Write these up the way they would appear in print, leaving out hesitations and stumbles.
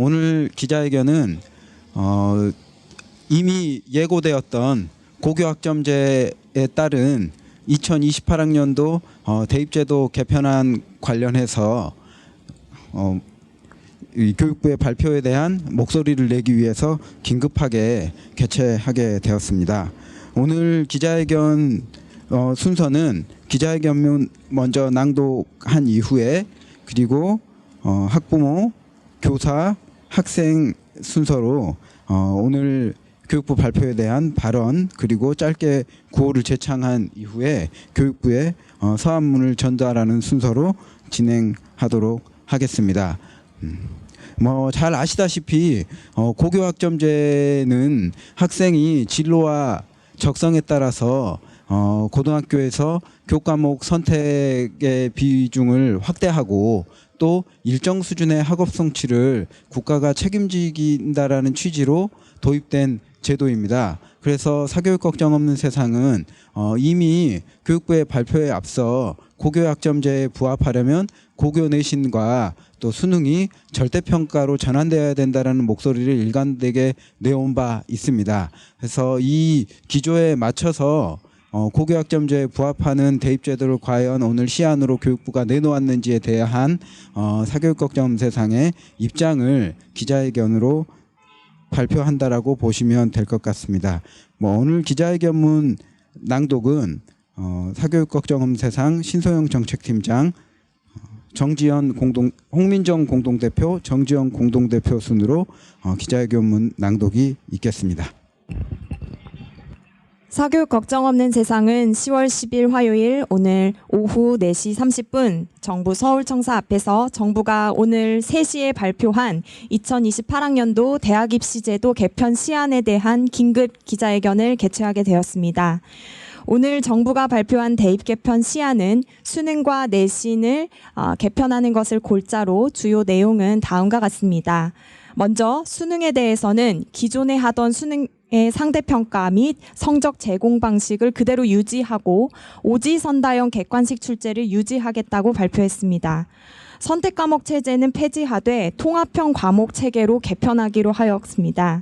오늘 기자회견은 이미 예고되었던 고교학점제에 따른 2028학년도 대입제도 개편안 관련해서 이 교육부의 발표에 대한 목소리를 내기 위해서 긴급하게 개최하게 되었습니다. 오늘 기자회견 순서는 기자회견문 먼저 낭독한 이후에 그리고 학부모, 교사, 학생 순서로 오늘 교육부 발표에 대한 발언 그리고 짧게 구호를 제창한 이후에 교육부에 서한문을 전달하는 순서로 진행하도록 하겠습니다. 잘 아시다시피 고교학점제는 학생이 진로와 적성에 따라서 고등학교에서 교과목 선택의 비중을 확대하고 또 일정 수준의 학업 성취를 국가가 책임지긴다라는 취지로 도입된 제도입니다. 그래서 사교육 걱정 없는 세상은 이미 교육부의 발표에 앞서 고교학점제에 부합하려면 고교 내신과 또 수능이 절대평가로 전환되어야 된다는 목소리를 일관되게 내온 바 있습니다. 그래서 이 기조에 맞춰서 고교학점제에 부합하는 대입제도를 과연 오늘 시안으로 교육부가 내놓았는지에 대한 사교육 걱정 없는 세상의 입장을 기자회견으로 발표한다라고 보시면 될 것 같습니다. 오늘 기자회견문 낭독은 사교육 걱정 없는 세상 신소영 정책팀장, 홍민정 공동대표, 정지영 공동대표 순으로 기자회견문 낭독이 있겠습니다. 사교육 걱정 없는 세상은 10월 10일 화요일 오늘 오후 4시 30분 정부 서울청사 앞에서 정부가 오늘 3시에 발표한 2028학년도 대학 입시제도 개편 시안에 대한 긴급 기자회견을 개최하게 되었습니다. 오늘 정부가 발표한 대입 개편 시안은 수능과 내신을 개편하는 것을 골자로 주요 내용은 다음과 같습니다. 먼저 수능에 대해서는 기존에 하던 수능의 상대평가 및 성적 제공 방식을 그대로 유지하고 오지선다형 객관식 출제를 유지하겠다고 발표했습니다. 선택과목 체제는 폐지하되 통합형 과목 체계로 개편하기로 하였습니다.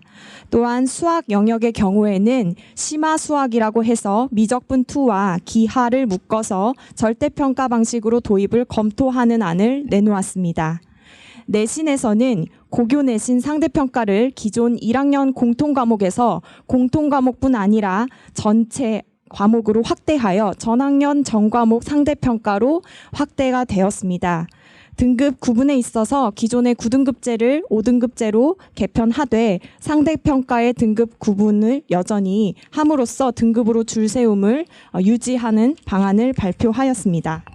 또한 수학 영역의 경우에는 심화 수학이라고 해서 미적분 2와 기하를 묶어서 절대평가 방식으로 도입을 검토하는 안을 내놓았습니다. 내신에서는 고교 내신 상대평가를 기존 1학년 공통과목에서 공통과목뿐 아니라 전체 과목으로 확대하여 전학년 전과목 상대평가로 확대가 되었습니다. 등급 구분에 있어서 기존의 9등급제를 5등급제로 개편하되 상대평가의 등급 구분을 여전히 함으로써 등급으로 줄 세움을 유지하는 방안을 발표하였습니다.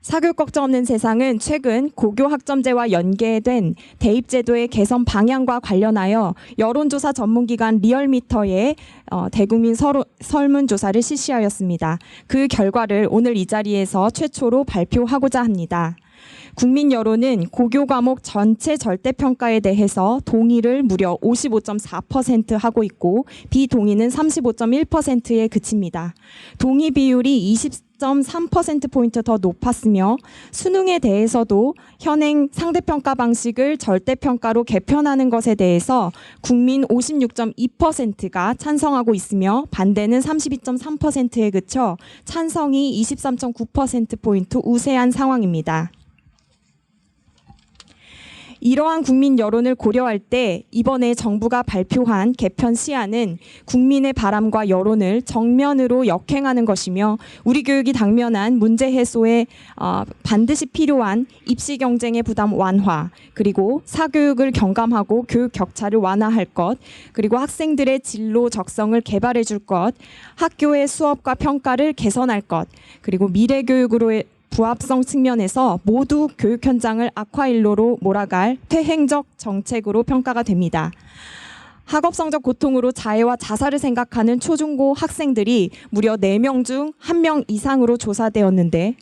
사교육 걱정 없는 세상은 최근 고교학점제와 연계된 대입제도의 개선 방향과 관련하여 여론조사 전문기관 리얼미터의 대국민 설문조사를 실시하였습니다. 그 결과를 오늘 이 자리에서 최초로 발표하고자 합니다. 국민 여론은 고교 과목 전체 절대평가에 대해서 동의를 무려 55.4% 하고 있고 비동의는 35.1%에 그칩니다. 동의 비율이 20.3%포인트 더 높았으며 수능에 대해서도 현행 상대평가 방식을 절대평가로 개편하는 것에 대해서 국민 56.2%가 찬성하고 있으며 반대는 32.3%에 그쳐 찬성이 23.9%포인트 우세한 상황입니다. 이러한 국민 여론을 고려할 때 이번에 정부가 발표한 개편 시안은 국민의 바람과 여론을 정면으로 역행하는 것이며 우리 교육이 당면한 문제 해소에 반드시 필요한 입시 경쟁의 부담 완화, 그리고 사교육을 경감하고 교육 격차를 완화할 것, 그리고 학생들의 진로 적성을 개발해 줄 것, 학교의 수업과 평가를 개선할 것, 그리고 미래 교육으로의 부합성 측면에서 모두 교육 현장을 악화일로로 몰아갈 퇴행적 정책으로 평가가 됩니다. 학업 성적 고통으로 자해와 자살을 생각하는 초중고 학생들이 무려 4명 중 1명 이상으로 조사되었는데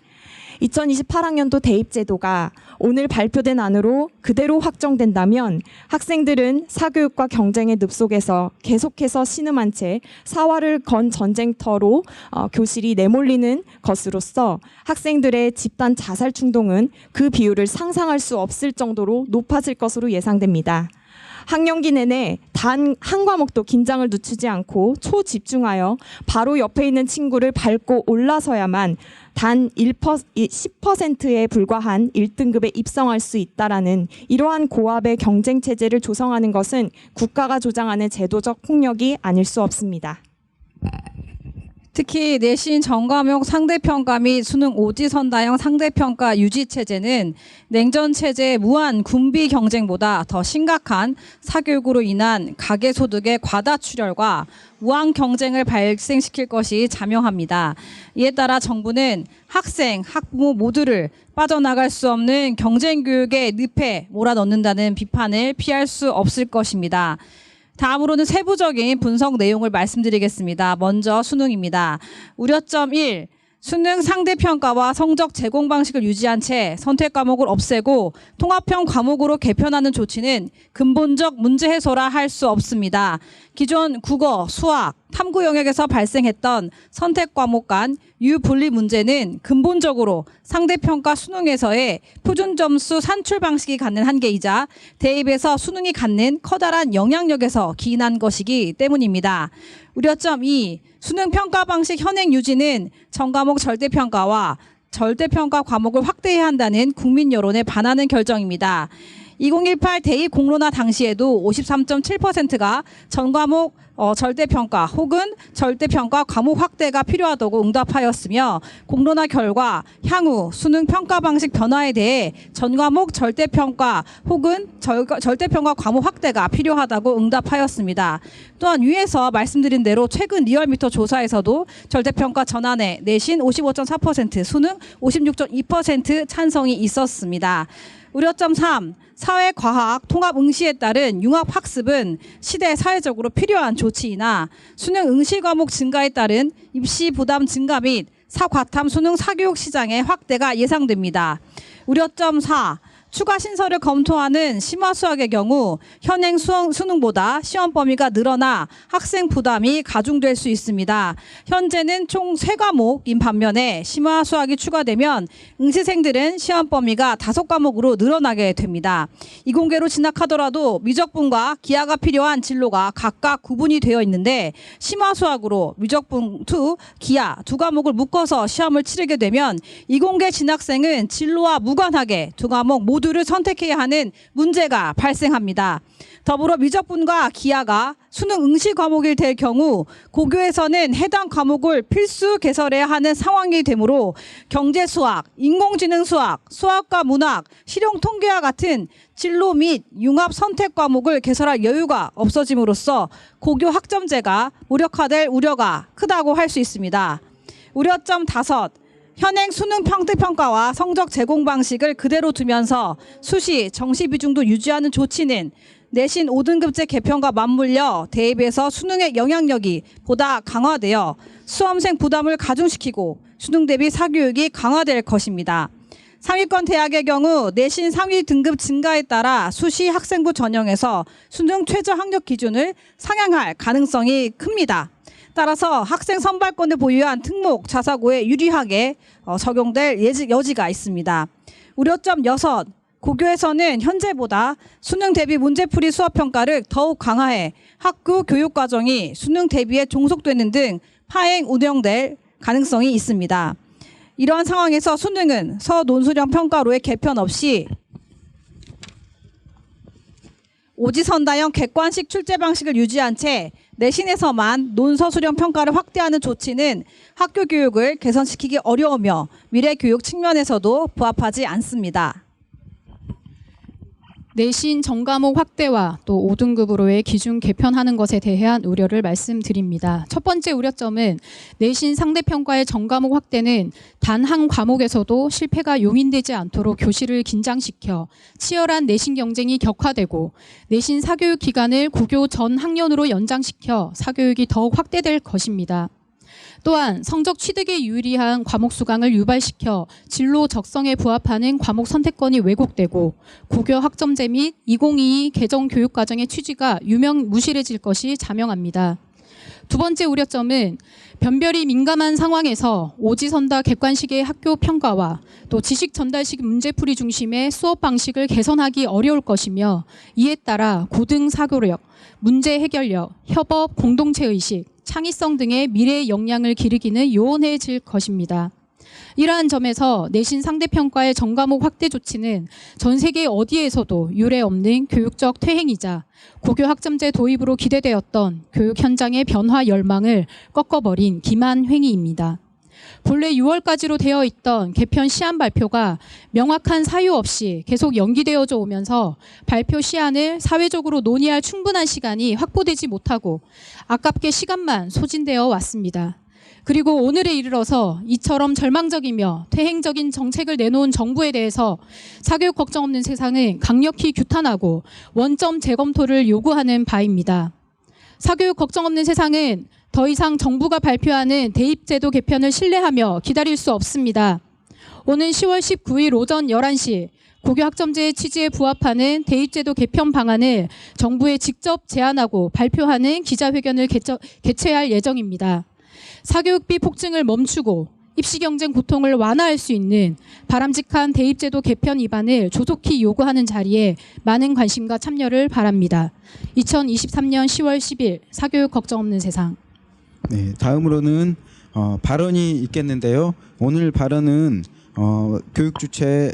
2028학년도 대입제도가 오늘 발표된 안으로 그대로 확정된다면 학생들은 사교육과 경쟁의 늪속에서 계속해서 신음한 채 사활을 건 전쟁터로 교실이 내몰리는 것으로서 학생들의 집단 자살 충동은 그 비율을 상상할 수 없을 정도로 높아질 것으로 예상됩니다. 학년기 내내 단 한 과목도 긴장을 늦추지 않고 초집중하여 바로 옆에 있는 친구를 밟고 올라서야만 단 10%에 불과한 1등급에 입성할 수 있다라는 이러한 고압의 경쟁 체제를 조성하는 것은 국가가 조장하는 제도적 폭력이 아닐 수 없습니다. 특히 내신 전과목 상대평가 및 수능 오지선다형 상대평가 유지체제는 냉전체제의 무한 군비 경쟁보다 더 심각한 사교육으로 인한 가계소득의 과다출혈과 우한 경쟁을 발생시킬 것이 자명합니다. 이에 따라 정부는 학생, 학부모 모두를 빠져나갈 수 없는 경쟁교육의 늪에 몰아넣는다는 비판을 피할 수 없을 것입니다. 다음으로는 세부적인 분석 내용을 말씀드리겠습니다. 먼저 수능입니다. 우려점 1. 수능 상대평가와 성적 제공 방식을 유지한 채 선택 과목을 없애고 통합형 과목으로 개편하는 조치는 근본적 문제 해소라 할 수 없습니다. 기존 국어, 수학, 탐구 영역에서 발생했던 선택 과목 간 유분리 문제는 근본적으로 상대평가 수능에서의 표준 점수 산출 방식이 갖는 한계이자 대입에서 수능이 갖는 커다란 영향력에서 기인한 것이기 때문입니다. 우려점 2. 수능 평가 방식 현행 유지는 전과목 절대평가와 절대평가 과목을 확대해야 한다는 국민 여론에 반하는 결정입니다. 2018 대입 공론화 당시에도 53.7%가 전과목 절대평가 혹은 절대평가 과목 확대가 필요하다고 응답하였으며 공론화 결과 향후 수능 평가 방식 변화에 대해 전과목 절대평가 혹은 절대평가 과목 확대가 필요하다고 응답하였습니다. 또한 위에서 말씀드린 대로 최근 리얼미터 조사에서도 절대평가 전환에 내신 55.4%, 수능 56.2% 찬성이 있었습니다. 우려점 3. 사회과학 통합 응시에 따른 융합학습은 시대 사회적으로 필요한 조치이나 수능 응시 과목 증가에 따른 입시 부담 증가 및 사과탐 수능 사교육 시장의 확대가 예상됩니다. 우려점 4. 추가 신설을 검토하는 심화수학의 경우 현행 수능보다 시험 범위가 늘어나 학생 부담이 가중될 수 있습니다. 현재는 총 3과목인 반면에 심화수학이 추가되면 응시생들은 시험 범위가 5과목으로 늘어나게 됩니다. 이공계로 진학하더라도 미적분과 기하가 필요한 진로가 각각 구분이 되어 있는데 심화수학으로 미적분 2, 기하 2과목을 묶어서 시험을 치르게 되면 이공계 진학생은 진로와 무관하게 2과목 모두를 선택해야 하는 문제가 발생합니다. 더불어 미적분과 기하가 수능 응시 과목이 될 경우 고교에서는 해당 과목을 필수 개설해야 하는 상황이 되므로 경제수학, 인공지능수학, 수학과 문학, 실용통계와 같은 진로 및 융합 선택 과목을 개설할 여유가 없어짐으로써 고교 학점제가 무력화될 우려가 크다고 할 수 있습니다. 우려점 5. 현행 수능 평가와 성적 제공 방식을 그대로 두면서 수시, 정시 비중도 유지하는 조치는 내신 5등급제 개편과 맞물려 대입에서 수능의 영향력이 보다 강화되어 수험생 부담을 가중시키고 수능 대비 사교육이 강화될 것입니다. 상위권 대학의 경우 내신 상위 등급 증가에 따라 수시 학생부 전형에서 수능 최저 학력 기준을 상향할 가능성이 큽니다. 따라서 학생 선발권을 보유한 특목, 자사고에 유리하게 적용될 여지가 있습니다. 우려점 6. 고교에서는 현재보다 수능 대비 문제풀이 수업평가를 더욱 강화해 학교 교육과정이 수능 대비에 종속되는 등 파행 운영될 가능성이 있습니다. 이러한 상황에서 수능은 서논술형 평가로의 개편 없이 오지선다형 객관식 출제 방식을 유지한 채 내신에서만 논서수령 평가를 확대하는 조치는 학교 교육을 개선시키기 어려우며 미래 교육 측면에서도 부합하지 않습니다. 내신 전과목 확대와 또 5등급으로의 기준 개편하는 것에 대한 우려를 말씀드립니다. 첫 번째 우려점은 내신 상대평가의 전과목 확대는 단 한 과목에서도 실패가 용인되지 않도록 교실을 긴장시켜 치열한 내신 경쟁이 격화되고 내신 사교육 기간을 고교 전 학년으로 연장시켜 사교육이 더욱 확대될 것입니다. 또한 성적 취득에 유리한 과목 수강을 유발시켜 진로 적성에 부합하는 과목 선택권이 왜곡되고 고교 학점제 및 2022 개정 교육과정의 취지가 유명무실해질 것이 자명합니다. 두 번째 우려점은 변별이 민감한 상황에서 오지선다 객관식의 학교 평가와 또 지식 전달식 문제풀이 중심의 수업 방식을 개선하기 어려울 것이며 이에 따라 고등 사고력, 문제 해결력, 협업, 공동체 의식, 창의성 등의 미래의 역량을 기르기는 요원해질 것입니다. 이러한 점에서 내신 상대평가의 전과목 확대 조치는 전 세계 어디에서도 유례 없는 교육적 퇴행이자 고교 학점제 도입으로 기대되었던 교육 현장의 변화 열망을 꺾어버린 기만 행위입니다. 본래 6월까지로 되어 있던 개편 시한 발표가 명확한 사유 없이 계속 연기되어져 오면서 발표 시한을 사회적으로 논의할 충분한 시간이 확보되지 못하고 아깝게 시간만 소진되어 왔습니다. 그리고 오늘에 이르러서 이처럼 절망적이며 퇴행적인 정책을 내놓은 정부에 대해서 사교육 걱정 없는 세상은 강력히 규탄하고 원점 재검토를 요구하는 바입니다. 사교육 걱정 없는 세상은 더 이상 정부가 발표하는 대입제도 개편을 신뢰하며 기다릴 수 없습니다. 오는 10월 19일 오전 11시 고교 학점제의 취지에 부합하는 대입제도 개편 방안을 정부에 직접 제안하고 발표하는 기자회견을 개최할 예정입니다. 사교육비 폭증을 멈추고 입시 경쟁 고통을 완화할 수 있는 바람직한 대입제도 개편 입안을 조속히 요구하는 자리에 많은 관심과 참여를 바랍니다. 2023년 10월 10일 사교육 걱정 없는 세상. 네, 다음으로는 발언이 있겠는데요. 오늘 발언은 교육 주체인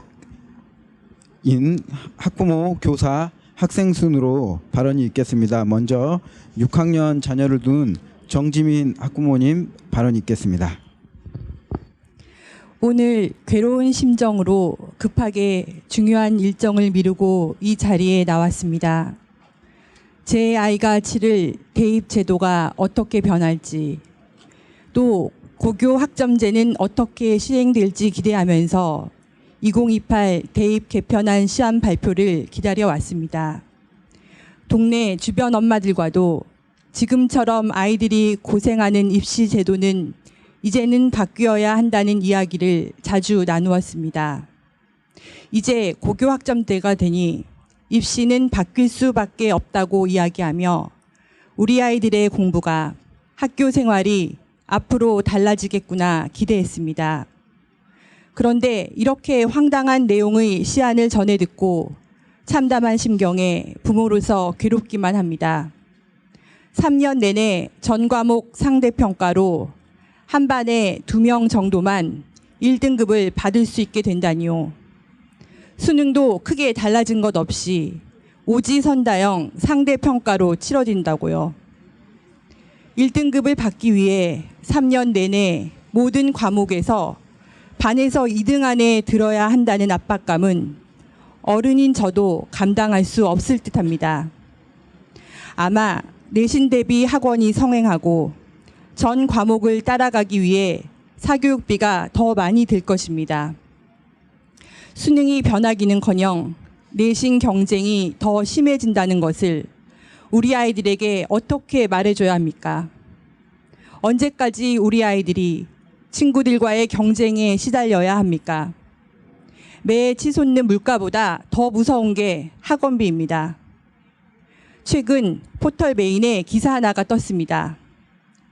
학부모, 교사, 학생 순으로 발언이 있겠습니다. 먼저 6학년 자녀를 둔 정지민 학부모님 발언이 있겠습니다. 오늘 괴로운 심정으로 급하게 중요한 일정을 미루고 이 자리에 나왔습니다. 제 아이가 치를 대입 제도가 어떻게 변할지, 또 고교 학점제는 어떻게 시행될지 기대하면서 2028 대입 개편안 시한 발표를 기다려왔습니다. 동네 주변 엄마들과도 지금처럼 아이들이 고생하는 입시 제도는 이제는 바뀌어야 한다는 이야기를 자주 나누었습니다. 이제 고교 학점제가 되니 입시는 바뀔 수밖에 없다고 이야기하며 우리 아이들의 공부가, 학교 생활이 앞으로 달라지겠구나 기대했습니다. 그런데 이렇게 황당한 내용의 시안을 전해 듣고 참담한 심경에 부모로서 괴롭기만 합니다. 3년 내내 전 과목 상대평가로 한 반에 2명 정도만 1등급을 받을 수 있게 된다니요. 수능도 크게 달라진 것 없이 오지선다형 상대평가로 치러진다고요. 1등급을 받기 위해 3년 내내 모든 과목에서 반에서 2등 안에 들어야 한다는 압박감은 어른인 저도 감당할 수 없을 듯합니다. 아마 내신 대비 학원이 성행하고 전 과목을 따라가기 위해 사교육비가 더 많이 들 것입니다. 수능이 변하기는커녕 내신 경쟁이 더 심해진다는 것을 우리 아이들에게 어떻게 말해줘야 합니까? 언제까지 우리 아이들이 친구들과의 경쟁에 시달려야 합니까? 매해 치솟는 물가보다 더 무서운 게 학원비입니다. 최근 포털 메인에 기사 하나가 떴습니다.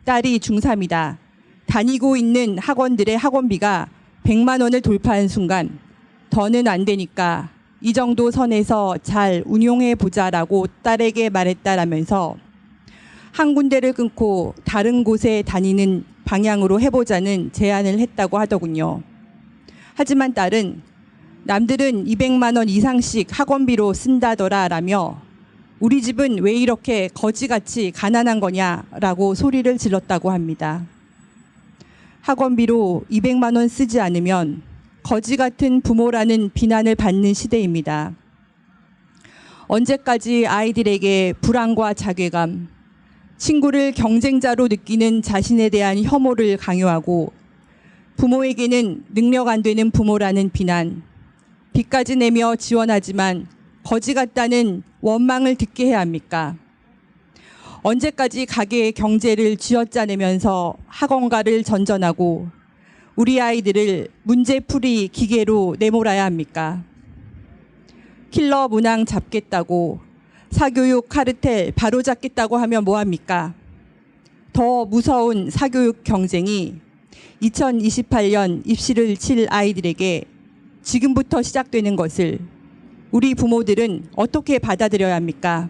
딸이 중3이다. 다니고 있는 학원들의 학원비가 100만 원을 돌파한 순간 더는 안 되니까 이 정도 선에서 잘 운용해 보자라고 딸에게 말했다라면서 한 군데를 끊고 다른 곳에 다니는 방향으로 해보자는 제안을 했다고 하더군요. 하지만 딸은 남들은 200만 원 이상씩 학원비로 쓴다더라라며 우리 집은 왜 이렇게 거지같이 가난한 거냐라고 소리를 질렀다고 합니다. 학원비로 200만 원 쓰지 않으면 거지 같은 부모라는 비난을 받는 시대입니다. 언제까지 아이들에게 불안과 자괴감, 친구를 경쟁자로 느끼는 자신에 대한 혐오를 강요하고 부모에게는 능력 안 되는 부모라는 비난, 빚까지 내며 지원하지만 거지 같다는 원망을 듣게 해야 합니까? 언제까지 가계의 경제를 쥐어짜내면서 학원가를 전전하고 우리 아이들을 문제풀이 기계로 내몰아야 합니까? 킬러 문항 잡겠다고, 사교육 카르텔 바로잡겠다고 하면 뭐합니까? 더 무서운 사교육 경쟁이 2028년 입시를 칠 아이들에게 지금부터 시작되는 것을 우리 부모들은 어떻게 받아들여야 합니까?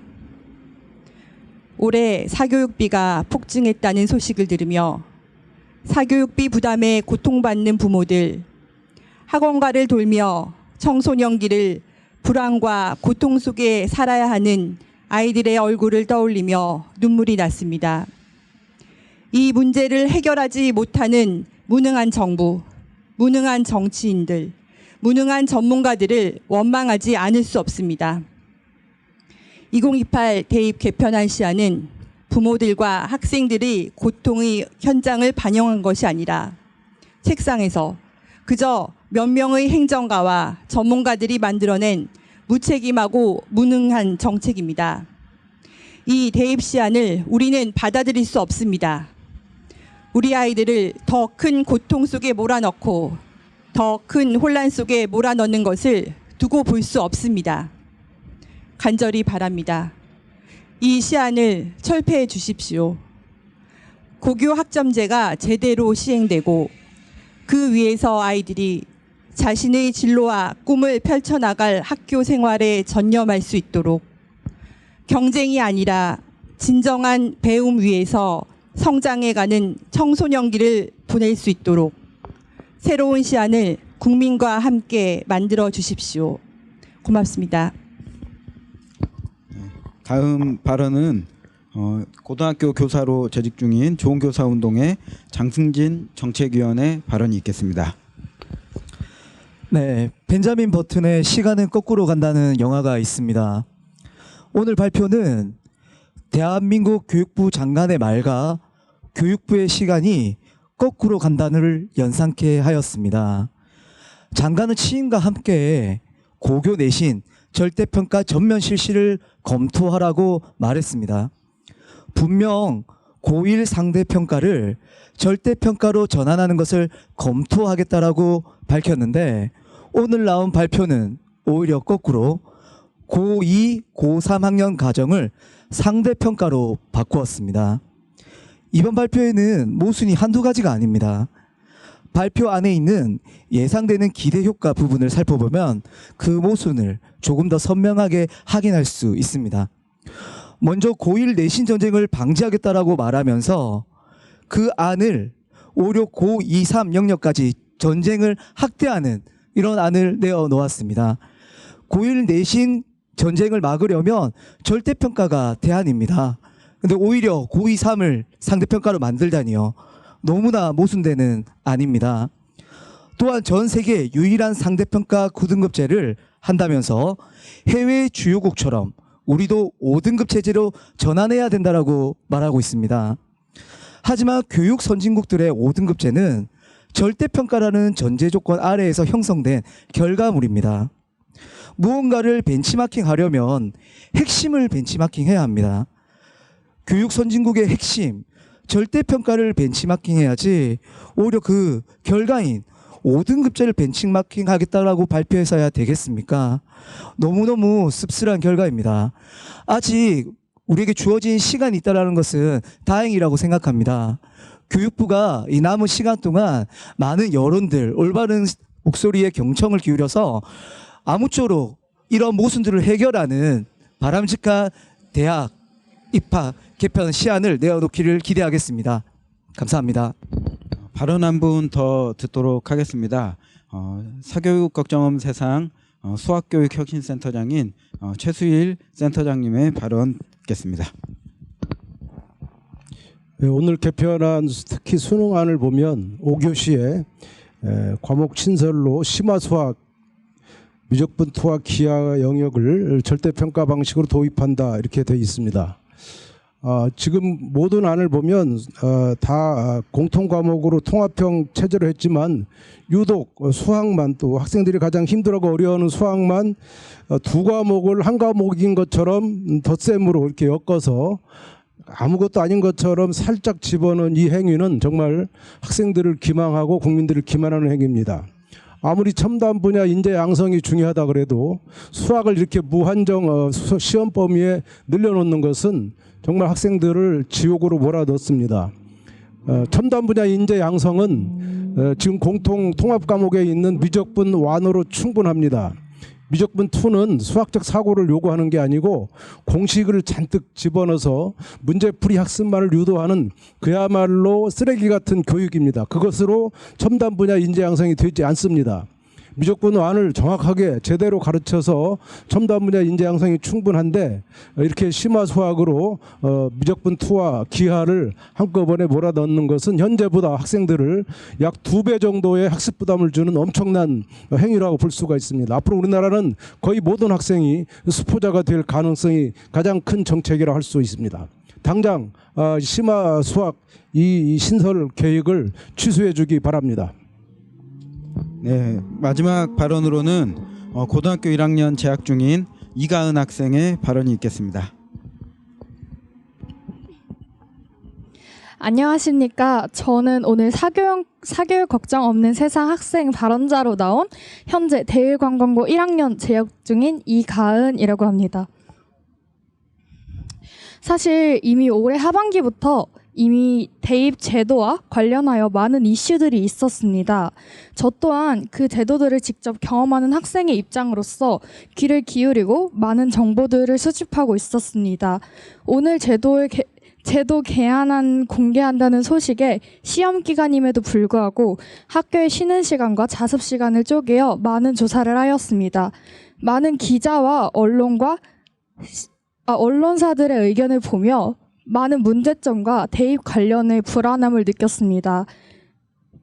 올해 사교육비가 폭증했다는 소식을 들으며 사교육비 부담에 고통받는 부모들, 학원가를 돌며 청소년기를 불안과 고통 속에 살아야 하는 아이들의 얼굴을 떠올리며 눈물이 났습니다. 이 문제를 해결하지 못하는 무능한 정부, 무능한 정치인들, 무능한 전문가들을 원망하지 않을 수 없습니다. 2028 대입 개편안 시안은 부모들과 학생들의 고통의 현장을 반영한 것이 아니라 책상에서 그저 몇 명의 행정가와 전문가들이 만들어낸 무책임하고 무능한 정책입니다. 이 대입 시안을 우리는 받아들일 수 없습니다. 우리 아이들을 더 큰 고통 속에 몰아넣고 더 큰 혼란 속에 몰아넣는 것을 두고 볼 수 없습니다. 간절히 바랍니다. 이 시안을 철폐해 주십시오. 고교 학점제가 제대로 시행되고 그 위에서 아이들이 자신의 진로와 꿈을 펼쳐나갈 학교 생활에 전념할 수 있도록 경쟁이 아니라 진정한 배움 위에서 성장해가는 청소년기를 보낼 수 있도록 새로운 시안을 국민과 함께 만들어 주십시오. 고맙습니다. 다음 발언은 고등학교 교사로 재직 중인 좋은교사운동의 장승진 정책위원의 발언이 있겠습니다. 네, 벤자민 버튼의 시간은 거꾸로 간다는 영화가 있습니다. 오늘 발표는 대한민국 교육부 장관의 말과 교육부의 시간이 거꾸로 간다를 연상케 하였습니다. 장관은 취임과 함께 고교 내신 절대평가 전면 실시를 검토하라고 말했습니다. 분명 고1 상대평가를 절대평가로 전환하는 것을 검토하겠다라고 밝혔는데 오늘 나온 발표는 오히려 거꾸로 고2, 고3 학년 과정을 상대평가로 바꾸었습니다. 이번 발표에는 모순이 한두 가지가 아닙니다. 발표 안에 있는 예상되는 기대 효과 부분을 살펴보면 그 모순을 조금 더 선명하게 확인할 수 있습니다. 먼저 고1 내신 전쟁을 방지하겠다라고 말하면서 그 안을 오히려 고2, 3 영역까지 전쟁을 확대하는 이런 안을 내어 놓았습니다. 고1 내신 전쟁을 막으려면 절대평가가 대안입니다. 근데 오히려 고2, 3을 상대평가로 만들다니요. 너무나 모순되는 안입니다. 또한 전 세계 유일한 상대평가 9등급제를 한다면서 해외 주요국처럼 우리도 5등급 체제로 전환해야 된다라고 말하고 있습니다. 하지만 교육 선진국들의 5등급제는 절대평가라는 전제 조건 아래에서 형성된 결과물입니다. 무언가를 벤치마킹하려면 핵심을 벤치마킹해야 합니다. 교육 선진국의 핵심, 절대평가를 벤치마킹해야지 오히려 그 결과인 5등급제를 벤치마킹하겠다라고 발표해서야 되겠습니까? 너무너무 씁쓸한 결과입니다. 아직 우리에게 주어진 시간이 있다는 것은 다행이라고 생각합니다. 교육부가 이 남은 시간 동안 많은 여론들, 올바른 목소리에 경청을 기울여서 아무쪼록 이런 모순들을 해결하는 바람직한 대학 입학 개편 시안을 내어놓기를 기대하겠습니다. 감사합니다. 발언 한 분 더 듣도록 하겠습니다. 사교육 걱정없는 세상 수학교육혁신센터장인 최수일 센터장님의 발언 듣겠습니다. 네, 오늘 개편한 특히 수능안을 보면 5교시에 과목 친설로 심화 수학, 미적분 투학 기하 영역을 절대평가 방식으로 도입한다 이렇게 되어 있습니다. 지금 모든 안을 보면 다 공통 과목으로 통합형 체제로 했지만 유독 수학만, 또 학생들이 가장 힘들어하고 어려워하는 수학만 두 과목을 한 과목인 것처럼 덧셈으로 이렇게 엮어서 아무것도 아닌 것처럼 살짝 집어넣은 이 행위는 정말 학생들을 기망하고 국민들을 기만하는 행위입니다. 아무리 첨단 분야 인재 양성이 중요하다 그래도 수학을 이렇게 무한정 시험 범위에 늘려놓는 것은 정말 학생들을 지옥으로 몰아넣습니다. 첨단 분야 인재 양성은 지금 공통 통합 과목에 있는 미적분 1으로 충분합니다. 미적분 2는 수학적 사고를 요구하는 게 아니고 공식을 잔뜩 집어넣어서 문제풀이 학습만을 유도하는 그야말로 쓰레기 같은 교육입니다. 그것으로 첨단 분야 인재 양성이 되지 않습니다. 미적분 1을 정확하게 제대로 가르쳐서 첨단 분야 인재 양성이 충분한데 이렇게 심화 수학으로 미적분 2와 기하를 한꺼번에 몰아넣는 것은 현재보다 학생들을 약 2배 정도의 학습 부담을 주는 엄청난 행위라고 볼 수가 있습니다. 앞으로 우리나라는 거의 모든 학생이 수포자가 될 가능성이 가장 큰 정책이라 할 수 있습니다. 당장 심화 수학 이 신설 계획을 취소해 주기 바랍니다. 네, 마지막 발언으로는 고등학교 1학년 재학 중인 이가은 학생의 발언이 있겠습니다. 안녕하십니까. 저는 오늘 사교육 걱정 없는 세상 학생 발언자로 나온 현재 대일관광고 1학년 재학 중인 이가은이라고 합니다. 사실 이미 올해 하반기부터 이미 대입 제도와 관련하여 많은 이슈들이 있었습니다. 저 또한 그 제도들을 직접 경험하는 학생의 입장으로서 귀를 기울이고 많은 정보들을 수집하고 있었습니다. 오늘 제도 개안안 공개한다는 소식에 시험 기간임에도 불구하고 학교의 쉬는 시간과 자습 시간을 쪼개어 많은 조사를 하였습니다. 많은 기자와 언론사들의 의견을 보며 많은 문제점과 대입 관련의 불안함을 느꼈습니다.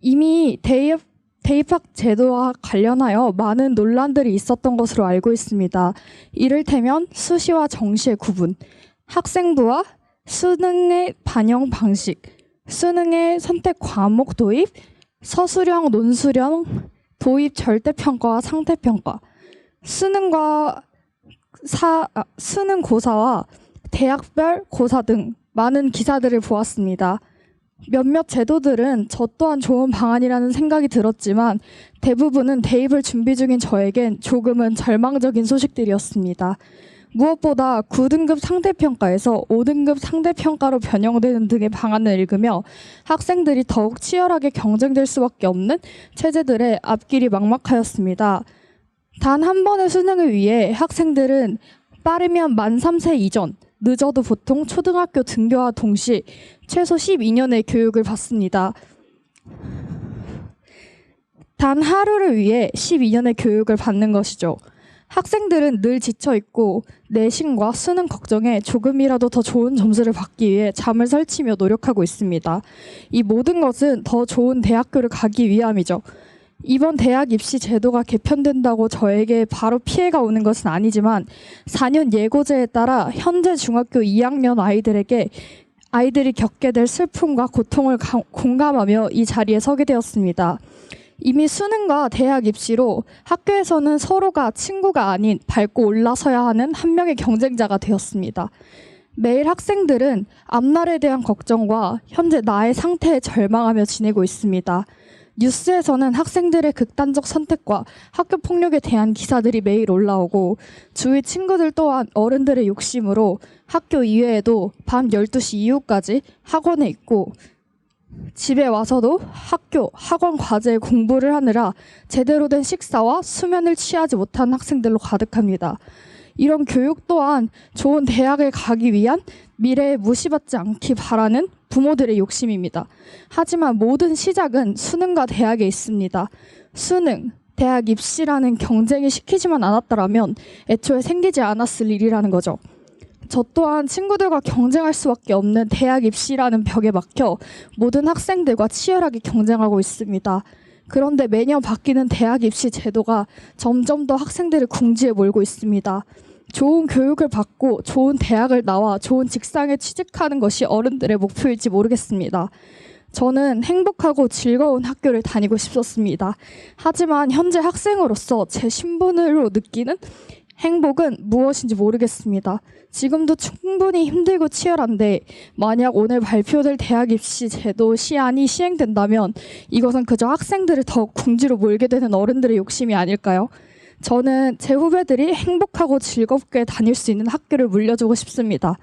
이미 대입학 제도와 관련하여 많은 논란들이 있었던 것으로 알고 있습니다. 이를테면 수시와 정시의 구분, 학생부와 수능의 반영 방식, 수능의 선택 과목 도입, 서술형, 논술형, 도입 절대평가와 상대평가, 수능 고사와 대학별 고사 등 많은 기사들을 보았습니다. 몇몇 제도들은 저 또한 좋은 방안이라는 생각이 들었지만 대부분은 대입을 준비 중인 저에겐 조금은 절망적인 소식들이었습니다. 무엇보다 9등급 상대평가에서 5등급 상대평가로 변형되는 등의 방안을 읽으며 학생들이 더욱 치열하게 경쟁될 수밖에 없는 체제들의 앞길이 막막하였습니다. 단 한 번의 수능을 위해 학생들은 빠르면 만 3세 이전, 늦어도 보통 초등학교 등교와 동시 최소 12년의 교육을 받습니다. 단 하루를 위해 12년의 교육을 받는 것이죠. 학생들은 늘 지쳐있고 내신과 수능 걱정에 조금이라도 더 좋은 점수를 받기 위해 잠을 설치며 노력하고 있습니다. 이 모든 것은 더 좋은 대학교를 가기 위함이죠. 이번 대학 입시 제도가 개편된다고 저에게 바로 피해가 오는 것은 아니지만 4년 예고제에 따라 현재 중학교 2학년 아이들이 겪게 될 슬픔과 고통을 공감하며 이 자리에 서게 되었습니다. 이미 수능과 대학 입시로 학교에서는 서로가 친구가 아닌 밟고 올라서야 하는 한 명의 경쟁자가 되었습니다. 매일 학생들은 앞날에 대한 걱정과 현재 나의 상태에 절망하며 지내고 있습니다. 뉴스에서는 학생들의 극단적 선택과 학교 폭력에 대한 기사들이 매일 올라오고 주위 친구들 또한 어른들의 욕심으로 학교 이외에도 밤 12시 이후까지 학원에 있고 집에 와서도 학원 과제에 공부를 하느라 제대로 된 식사와 수면을 취하지 못한 학생들로 가득합니다. 이런 교육 또한 좋은 대학을 가기 위한 미래에 무시받지 않기 바라는 부모들의 욕심입니다. 하지만 모든 시작은 수능과 대학에 있습니다. 수능, 대학 입시라는 경쟁이 시키지만 않았더라면 애초에 생기지 않았을 일이라는 거죠. 저 또한 친구들과 경쟁할 수밖에 없는 대학 입시라는 벽에 막혀 모든 학생들과 치열하게 경쟁하고 있습니다. 그런데 매년 바뀌는 대학 입시 제도가 점점 더 학생들을 궁지에 몰고 있습니다. 좋은 교육을 받고 좋은 대학을 나와 좋은 직장에 취직하는 것이 어른들의 목표일지 모르겠습니다. 저는 행복하고 즐거운 학교를 다니고 싶었습니다. 하지만 현재 학생으로서 제 신분으로 느끼는 행복은 무엇인지 모르겠습니다. 지금도 충분히 힘들고 치열한데 만약 오늘 발표될 대학 입시 제도 시안이 시행된다면 이것은 그저 학생들을 더 궁지로 몰게 되는 어른들의 욕심이 아닐까요? 저는 제 후배들이 행복하고 즐겁게 다닐 수 있는 학교를 물려주고 싶습니다.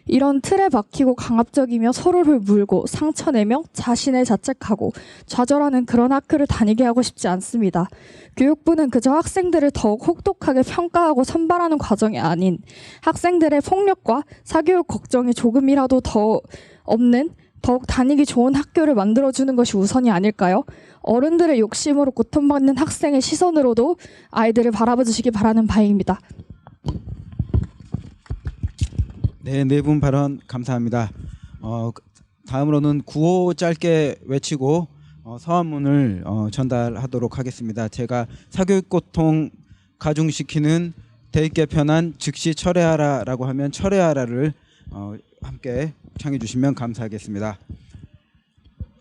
이런 틀에 박히고 강압적이며 서로를 물고 상처내며 자신을 자책하고 좌절하는 그런 학교를 다니게 하고 싶지 않습니다. 교육부는 그저 학생들을 더욱 혹독하게 평가하고 선발하는 과정이 아닌 학생들의 폭력과 사교육 걱정이 조금이라도 더 없는 더욱 다니기 좋은 학교를 만들어주는 것이 우선이 아닐까요? 어른들의 욕심으로 고통받는 학생의 시선으로도 아이들을 바라봐 주시기 바라는 바입니다. 네, 네 분 발언 감사합니다. 다음으로는 구호 짧게 외치고 서한문을 전달하도록 하겠습니다. 제가 사교육 고통 가중시키는 대입 개편안 즉시 철회하라라고 하면 철회하라를 함께 창해 주시면 감사하겠습니다.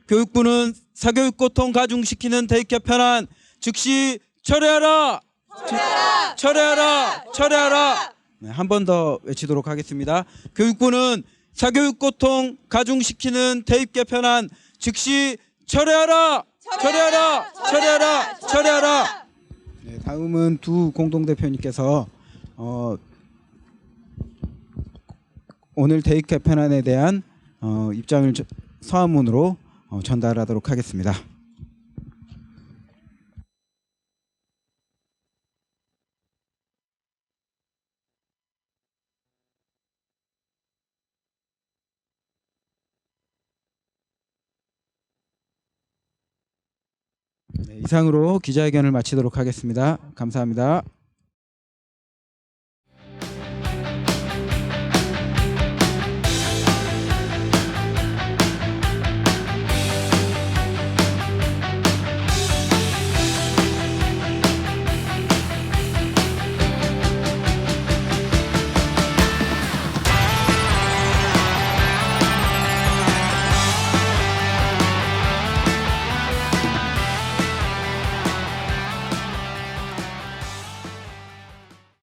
교육부는 사교육 고통 가중시키는 대입 개편안 즉시 철회하라! 철회하라! 철회하라! 철회하라! 네, 한 번 더 외치도록 하겠습니다. 교육부는 사교육 고통 가중시키는 대입 개편안 즉시 철회하라! 철회하라! 철회하라! 철회하라! 네, 다음은 두 공동대표님께서 오늘 대입 개편안에 대한 입장을 서한문으로 전달하도록 하겠습니다. 네, 이상으로 기자회견을 마치도록 하겠습니다. 감사합니다.